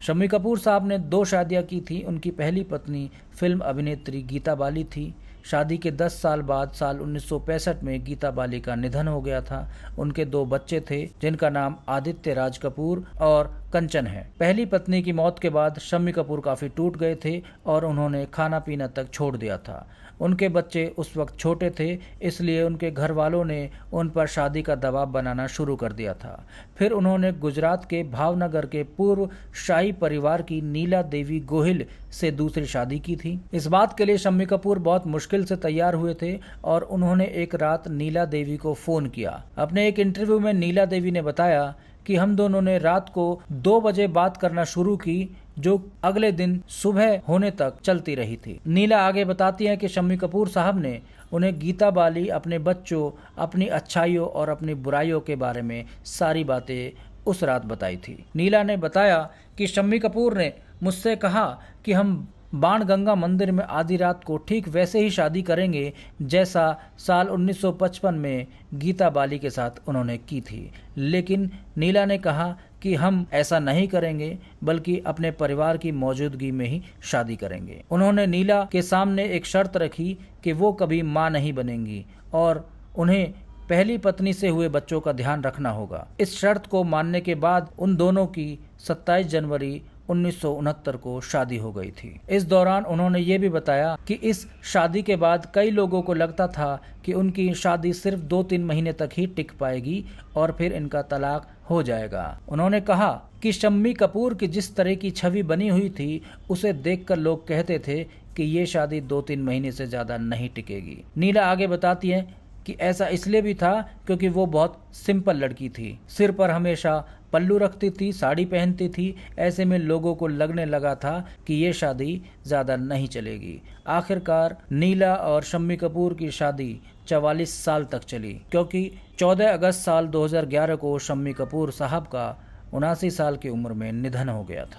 शम्मी कपूर साहब ने 2 शादियां की थी। उनकी पहली पत्नी फिल्म अभिनेत्री गीता बाली थी। शादी के 10 साल बाद साल 1965 में गीता बाली का निधन हो गया था। उनके 2 बच्चे थे जिनका नाम आदित्य राज कपूर और कंचन है। पहली पत्नी की मौत के बाद शम्मी कपूर काफी टूट गए थे और उन्होंने खाना पीना तक छोड़ दिया था। उनके बच्चे उस वक्त छोटे थे, इसलिए उनके घर वालों ने उन पर शादी का दबाव बनाना शुरू कर दिया था। फिर उन्होंने गुजरात के भावनगर के पूर्व शाही परिवार की नीला देवी गोहिल से दूसरी शादी की थी। इस बात के लिए शम्मी कपूर बहुत मुश्किल से तैयार हुए थे और उन्होंने एक रात नीला देवी को फोन किया। अपने एक इंटरव्यू में नीला देवी ने बताया कि हम दोनों ने रात को 2 बजे बात करना शुरू की, जो अगले दिन सुबह होने तक चलती रही थी। नीला आगे बताती हैं कि शम्मी कपूर साहब ने उन्हें गीता बाली, अपने बच्चों, अपनी अच्छाइयों और अपनी बुराइयों के बारे में सारी बातें उस रात बताई थी। नीला ने बताया कि शम्मी कपूर ने मुझसे कहा कि हम बाणगंगा मंदिर में आधी रात को ठीक वैसे ही शादी करेंगे जैसा साल 1955 में गीता बाली के साथ उन्होंने की थी। लेकिन नीला ने कहा कि हम ऐसा नहीं करेंगे, बल्कि अपने परिवार की मौजूदगी में ही शादी करेंगे। उन्होंने नीला के सामने एक शर्त रखी कि वो कभी मां नहीं बनेंगी और उन्हें पहली पत्नी से हुए बच्चों का ध्यान रखना होगा। इस शर्त को मानने के बाद उन दोनों की 27 जनवरी 1969 को शादी हो गई थी। इस दौरान उन्होंने ये भी बताया कि इस शादी के बाद कई लोगों को लगता था कि उनकी शादी सिर्फ 2-3 महीने तक ही टिक पाएगी और फिर इनका तलाक हो जाएगा। उन्होंने कहा कि शम्मी कपूर की जिस तरह की छवि बनी हुई थी, उसे देखकर लोग कहते थे कि ये शादी 2-3 महीने से ज्यादा नहीं टिकेगी। नीला आगे बताती हैं कि ऐसा इसलिए भी था क्योंकि वो बहुत सिंपल लड़की थी। सिर पर हमेशा पल्लू रखती थी, साड़ी पहनती थी। ऐसे में लोगों को लगने लगा था कि ये शादी ज़्यादा नहीं चलेगी। आखिरकार नीला और शम्मी कपूर की शादी 44 साल तक चली, क्योंकि 14 अगस्त साल 2011 को शम्मी कपूर साहब का 79 साल की उम्र में निधन हो गया था।